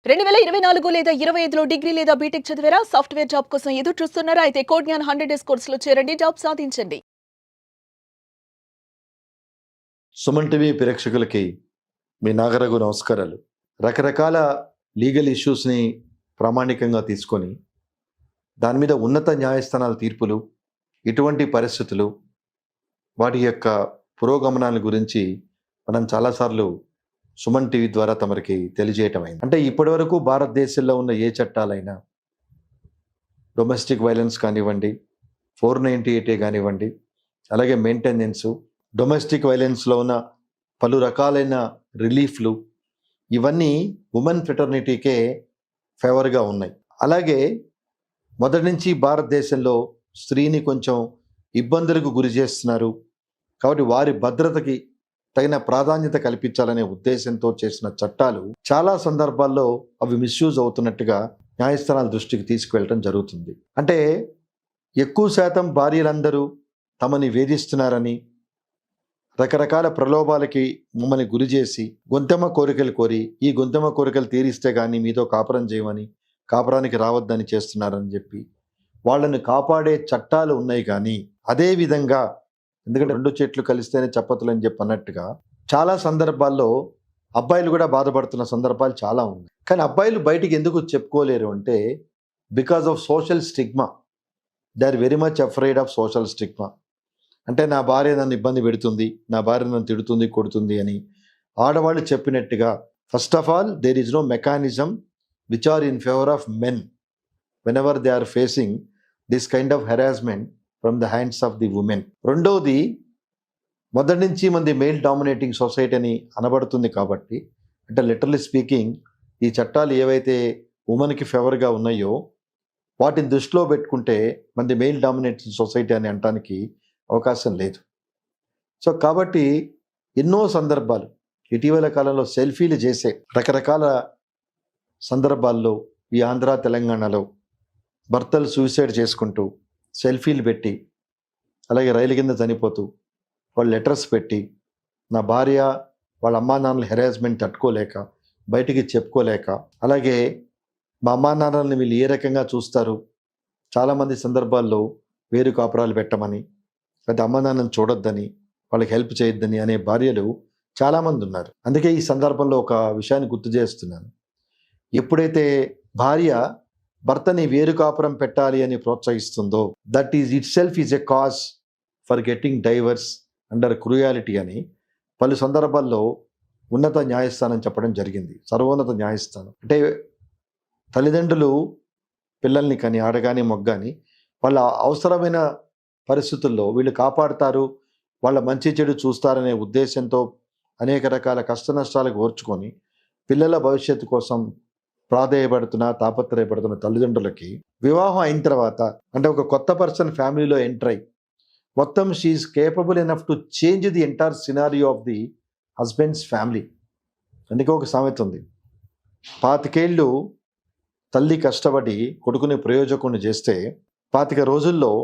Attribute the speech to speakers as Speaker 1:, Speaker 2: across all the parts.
Speaker 1: 2024 లేదా 25లో డిగ్రీ లేదా బీటెక్ చదివారా? సాఫ్ట్‌వేర్ జాబ్ కోసం ఎదురు చూస్తున్నారా? అయితే కోడ్ జ్ఞాన్ 100 డేస్ కోర్సులో చేరండి. జాబ్ సాధించండి.
Speaker 2: సుమన్ టీవీ ప్రేక్షకులకి మీ నాగరఘు నమస్కారాలు. రకరకాల లీగల్ ఇష్యూస్ని ప్రామాణికంగా తీసుకొని దాని మీద ఉన్నత న్యాయస్థానాల తీర్పులు, ఇటువంటి పరిస్థితులు, వాటి యొక్క పురోగమనాల గురించి మనం చాలాసార్లు సుమన్ టీవీ ద్వారా తమరికి తెలియజేయటం అయింది. అంటే ఇప్పటివరకు భారతదేశంలో ఉన్న ఏ చట్టాలైనా, డొమెస్టిక్ వైలెన్స్ కానివ్వండి, 498A కానివ్వండి, అలాగే మెయింటెనెన్సు, డొమెస్టిక్ వైలెన్స్లో ఉన్న పలు రకాలైన రిలీఫ్లు, ఇవన్నీ ఉమెన్ ఫ్రెటర్నిటీకే ఫేవర్గా ఉన్నాయి. అలాగే మొదటి నుంచి భారతదేశంలో స్త్రీని కొంచెం ఇబ్బందులకు గురి చేస్తున్నారు కాబట్టి వారి భద్రతకి తగిన ప్రాధాన్యత కల్పించాలనే ఉద్దేశంతో చేసిన చట్టాలు చాలా సందర్భాల్లో అవి మిస్యూజ్ అవుతున్నట్టుగా న్యాయస్థానాల దృష్టికి తీసుకువెళ్ళటం జరుగుతుంది. అంటే ఎక్కువ శాతం భార్యలందరూ తమని వేధిస్తున్నారని, రకరకాల ప్రలోభాలకి మమ్మల్ని గురి చేసి గొంతెమ్మ కోరికలు కోరి, ఈ గొంతెమ్మ కోరికలు తీరిస్తే కానీ మీతో కాపురం చేయమని, కాపురానికి రావద్దని చేస్తున్నారని చెప్పి వాళ్ళని కాపాడే చట్టాలు ఉన్నాయి. కానీ అదే విధంగా, ఎందుకంటే రెండు చెట్లు కలిస్తేనే చప్పతులు అని చెప్పి అన్నట్టుగా చాలా సందర్భాల్లో అబ్బాయిలు కూడా బాధపడుతున్న సందర్భాలు చాలా ఉన్నాయి. కానీ అబ్బాయిలు బయటికి ఎందుకు చెప్పుకోలేరు అంటే because of social stigma. They are very much afraid of social stigma. అంటే నా భార్య నన్ను ఇబ్బంది పెడుతుంది, నా భార్య నన్ను తిడుతుంది, కొడుతుంది అని ఆడవాళ్ళు చెప్పినట్టుగా, first of all there is no mechanism which are in favour of men whenever they are facing this kind of harassment from the hands of the women. రెండవది, మొదటి నుంచి మంది మెయిల్ డామినేటింగ్ సొసైటీ అని అనబడుతుంది కాబట్టి, అంటే లిటరలీ స్పీకింగ్ ఈ చట్టాలు ఏవైతే ఉమెన్కి ఫేవర్గా ఉన్నాయో వాటిని దృష్టిలో పెట్టుకుంటే మంది మెయిల్ డామినేటింగ్ సొసైటీ అని అనటానికి అవకాశం లేదు. సో కాబట్టి ఎన్నో సందర్భాలు ఇటీవల కాలంలో సెల్ఫీలు చేసే రకరకాల సందర్భాల్లో ఈ ఆంధ్ర తెలంగాణలో భర్తలు సూసైడ్ చేసుకుంటూ సెల్ఫీలు పెట్టి, అలాగే రైలు కింద చనిపోతూ వాళ్ళు లెటర్స్ పెట్టి, నా భార్య వాళ్ళ అమ్మా నాన్నల హెరాస్మెంట్ తట్టుకోలేక, బయటికి చెప్పుకోలేక, అలాగే మా అమ్మా నాన్నల్ని వీళ్ళు ఏ రకంగా చూస్తారు, చాలామంది సందర్భాల్లో వేరు కాపురాలు పెట్టమని, లేదా అమ్మా నాన్నని చూడొద్దని, వాళ్ళకి హెల్ప్ చేయొద్దని అనే భార్యలు చాలామంది ఉన్నారు. అందుకే ఈ సందర్భంలో ఒక విషయాన్ని గుర్తు చేస్తున్నాను. ఎప్పుడైతే భార్య భర్తని వేరు కాపురం పెట్టాలి అని ప్రోత్సహిస్తుందో, that is it self is a cause for getting divorce under cruelty అని పలు సందర్భాల్లో ఉన్నత న్యాయస్థానం చెప్పడం జరిగింది. సర్వోన్నత న్యాయస్థానం. అంటే తల్లిదండ్రులు పిల్లల్ని కానీ, ఆడగాని మొగ్గాని, వాళ్ళ అవసరమైన పరిస్థితుల్లో వీళ్ళు కాపాడుతారు, వాళ్ళ మంచి చెడు చూస్తారనే ఉద్దేశంతో అనేక రకాల కష్ట నష్టాలకు ఓర్చుకొని పిల్లల భవిష్యత్తు కోసం తాపత్రయపడుతున్న తల్లిదండ్రులకి వివాహం అయిన తర్వాత, అంటే ఒక కొత్త పర్సన్ ఫ్యామిలీలో ఎంటర్ అయ్యి మొత్తం she's capable enough to change the entire scenario of the husband's family. అందుకే ఒక సామెత ఉంది, 25 ఏళ్ళు తల్లి కష్టపడి కొడుకుని ప్రయోజకుని చేస్తే 25 రోజుల్లో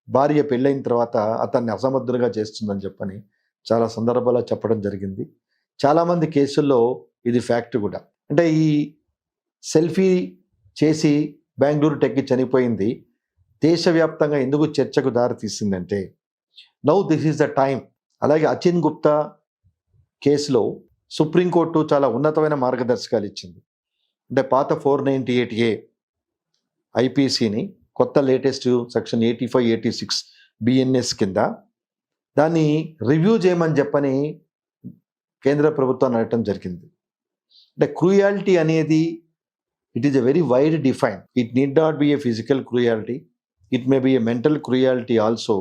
Speaker 2: భార్య పెళ్ళైన తర్వాత అతన్ని అసమర్థులుగా చేస్తుందని చెప్పని చాలా సందర్భాల్లో చెప్పడం జరిగింది. చాలామంది కేసుల్లో ఇది ఫ్యాక్ట్ కూడా. అంటే ఈ సెల్ఫీ చేసి బెంగళూరు టెక్కి చనిపోయింది దేశవ్యాప్తంగా ఎందుకు చర్చకు దారి తీసిందంటే, now this is the time. అలాగే అచిన్ గుప్తా కేసులో సుప్రీంకోర్టు చాలా ఉన్నతమైన మార్గదర్శకాలు ఇచ్చింది. అంటే పాత 498A ఐపీసీని కొత్త లేటెస్ట్ సెక్షన్ 85, 86 బిఎన్ఎస్ కింద దాన్ని రివ్యూ చేయమని చెప్పని కేంద్ర ప్రభుత్వాన్ని అడగటం జరిగింది. అంటే క్రూయాలిటీ అనేది it is a very wide define. It need not be a physical cruelty. It may be a mental cruelty also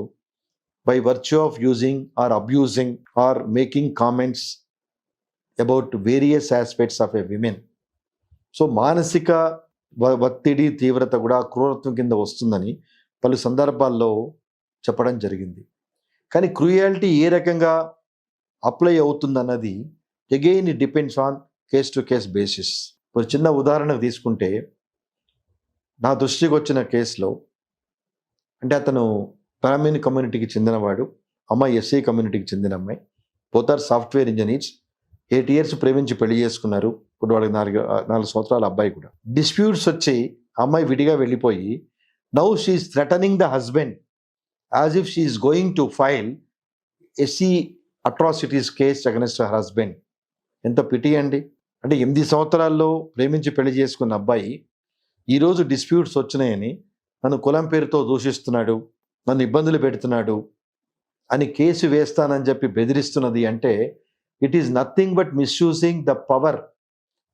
Speaker 2: by virtue of using or abusing or making comments about various aspects of a woman. So మానసిక ఒత్తిడి తీవ్రత కూడా క్రూరత్వం కింద వస్తుందని పలు సందర్భాల్లో చెప్పడం జరిగింది. కానీ క్రూయాలిటీ ఏ రకంగా అప్లై అవుతుందన్నది again it depends on case to case basis. ఒక చిన్న ఉదాహరణ తీసుకుంటే, నా దృష్టికి వచ్చిన కేసులో, అంటే అతను బ్రాహ్మణ్ కమ్యూనిటీకి చెందినవాడు, అమ్మాయి ఎస్సీ కమ్యూనిటీకి చెందిన అమ్మాయి. Both are software engineers. 8 years ప్రేమించి పెళ్లి చేసుకున్నారు. ఇప్పుడు వాళ్ళకి 4 సంవత్సరాల అబ్బాయి కూడా. డిస్ప్యూట్స్ వచ్చి అమ్మాయి విడిగా వెళ్ళిపోయి now she's threatening the husband as if she's going to file SC atrocities case against her husband. ఎంత పిటి అండి. అంటే 8 సంవత్సరాల్లో ప్రేమించి పెళ్లి చేసుకున్న అబ్బాయి ఈరోజు డిస్ప్యూట్స్ వచ్చినాయని నన్ను కులం పేరుతో దూషిస్తున్నాడు, నన్ను ఇబ్బందులు పెడుతున్నాడు అని కేసు వేస్తానని చెప్పి బెదిరిస్తున్నది అంటే it is nothing but misusing the power,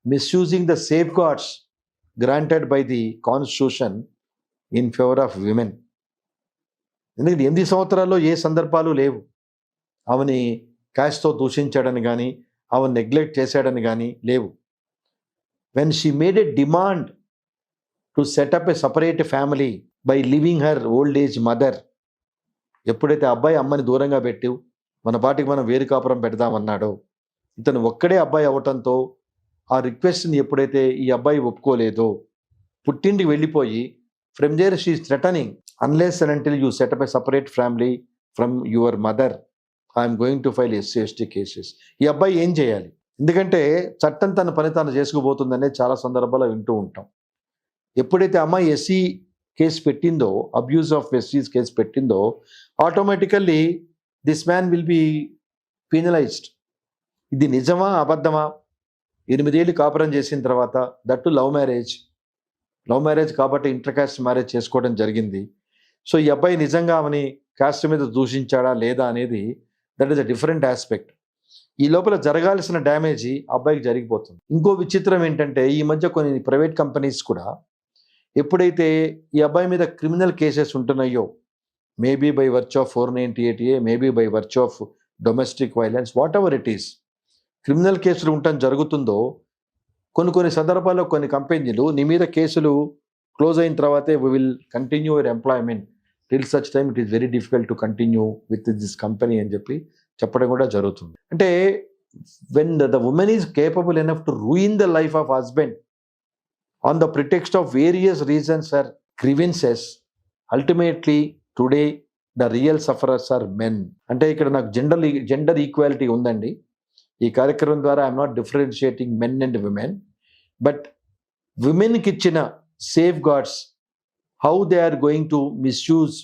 Speaker 2: misusing the safe guards granted by the constitution in favour of women. ఎందుకంటే 8 సంవత్సరాల్లో ఏ సందర్భాలు లేవు. ఆమెని క్యాష్తో దూషించాడని కానీ ఆమెను నెగ్లెక్ట్ చేశాడని కానీ లేవు. When she made a demand to set up a separate family by living her old age mother, ఎప్పుడైతే అబ్బాయి అమ్మని దూరంగా పెట్టి మన పాటికి మనం వేరు కాపురం పెడదామన్నాడో, ఇతను ఒక్కడే అబ్బాయి అవ్వటంతో ఆ రిక్వెస్ట్ని ఎప్పుడైతే ఈ అబ్బాయి ఒప్పుకోలేదో పుట్టింటికి వెళ్ళిపోయి from there she is threatening unless and until you set up a separate family from your mother I'm going to file SC ST cases. ఈ అబ్బాయి ఏం చేయాలి? ఎందుకంటే చట్టం తన పని తాను చేసుకుపోతుందనే చాలా సందర్భాల్లో వింటూ ఉంటాం. ఎప్పుడైతే అమ్మాయి ఎస్సీ కేసు పెట్టిందో, అబ్యూస్ ఆఫ్ ఎస్సీస్ కేసు పెట్టిందో, automatically this man will be penalised. ఇది నిజమా అబద్ధమా? 8 ఏళ్ళు కాపురం చేసిన తర్వాత, దట్టు లవ్ మ్యారేజ్ కాబట్టి ఇంటర్ కాస్ట్ మ్యారేజ్ చేసుకోవడం జరిగింది. సో ఈ అబ్బాయి నిజంగా ఆమెని కాస్ట్ మీద దూషించాడా లేదా అనేది that is a different aspect. ఈ లోపల జరగాల్సిన డ్యామేజ్ అబ్బాయికి జరిగిపోతుంది. ఇంకో విచిత్రం ఏంటంటే ఈ మధ్య కొన్ని ప్రైవేట్ కంపెనీస్ కూడా ఎప్పుడైతే ఈ అబ్బాయి మీద క్రిమినల్ కేసెస్ ఉంటున్నాయో, maybe by virtue of 498A, maybe by virtue of domestic violence, whatever it is, criminal కేసులు ఉండటం జరుగుతుందో కొన్ని సందర్భాల్లో కొన్ని కంపెనీలు నీ మీద కేసులు క్లోజ్ అయిన తర్వాతే we will continue your employment till such time it is very difficult to continue with this company అని చెప్పి చెప్పడం కూడా జరుగుతుంది. అంటే when the women is capable enough to ruin the life of husband on the pretext of various reasons or grievances, ultimately today the real sufferers are men. అంటే ఇక్కడ నాకు gender equality ఉందండి. ఈ కార్యక్రమం ద్వారా I'm not differentiating men and women, but విమెన్కి ఇచ్చిన safeguards, how they are going to misuse,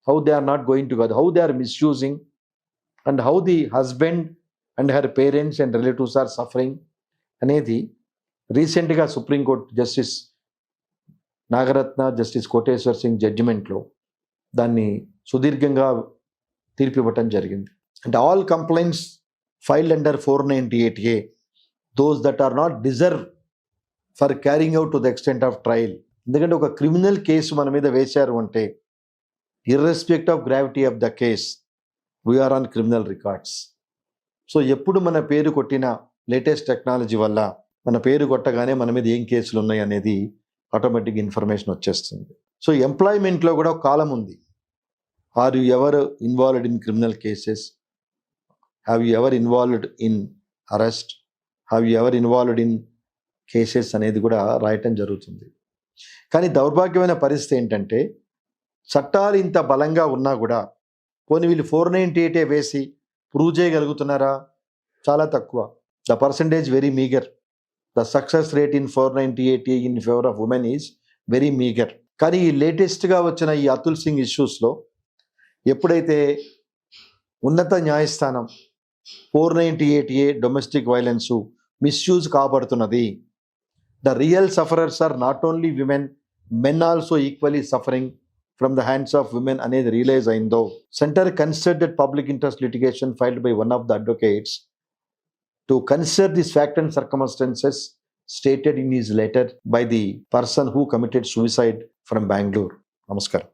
Speaker 2: how they are not going to, how they are misusing, and how the husband and her parents and relatives are suffering అనేది రీసెంట్గా supreme court justice Nagarathna, justice Koteshwar Singh జడ్జిమెంట్లో దాన్ని సుదీర్ఘంగా తీర్పు ఇవ్వటం జరిగింది. అంటే all complaints filed under 498A, those that are not deserve for carrying out to the extent of trial. ఎందుకంటే ఒక క్రిమినల్ కేసు మన మీద వేశారు అంటే irrespective of gravity of the case we are on criminal records. So ఎప్పుడు మన పేరు కొట్టిన లేటెస్ట్ టెక్నాలజీ వల్ల మన పేరు కొట్టగానే మన మీద ఏం కేసులు ఉన్నాయి అనేది ఆటోమేటిక్ ఇన్ఫర్మేషన్ వచ్చేస్తుంది. సో ఎంప్లాయ్మెంట్లో కూడా ఒక కాలం ఉంది. Are you ever involved in criminal cases, have you ever involved in arrest, have you ever involved in cases అనేది కూడా రాయటం జరుగుతుంది. కానీ దౌర్భాగ్యమైన పరిస్థితి ఏంటంటే చట్టాలు ఇంత బలంగా ఉన్నా కూడా పోనీ వీళ్ళు 498A వేసి ప్రూవ్ చేయగలుగుతున్నారా? చాలా తక్కువ. The percentage very meagre. The success rate in 498A in favor of women is very meager. కానీ ఈ లేటెస్ట్గా వచ్చిన ఈ అతుల్ సింగ్ ఇష్యూస్లో ఎప్పుడైతే ఉన్నత న్యాయస్థానం 498A డొమెస్టిక్ వైలెన్స్ మిస్యూజ్ కాబడుతున్నది, the real sufferers are not only women, men also equally suffering from the hands of women అనేది రియలైజ్ అయిందో, centre considered public interest litigation filed by one of the advocates to consider these facts and circumstances stated in his letter by the person who committed suicide from Bangalore. Namaskaram.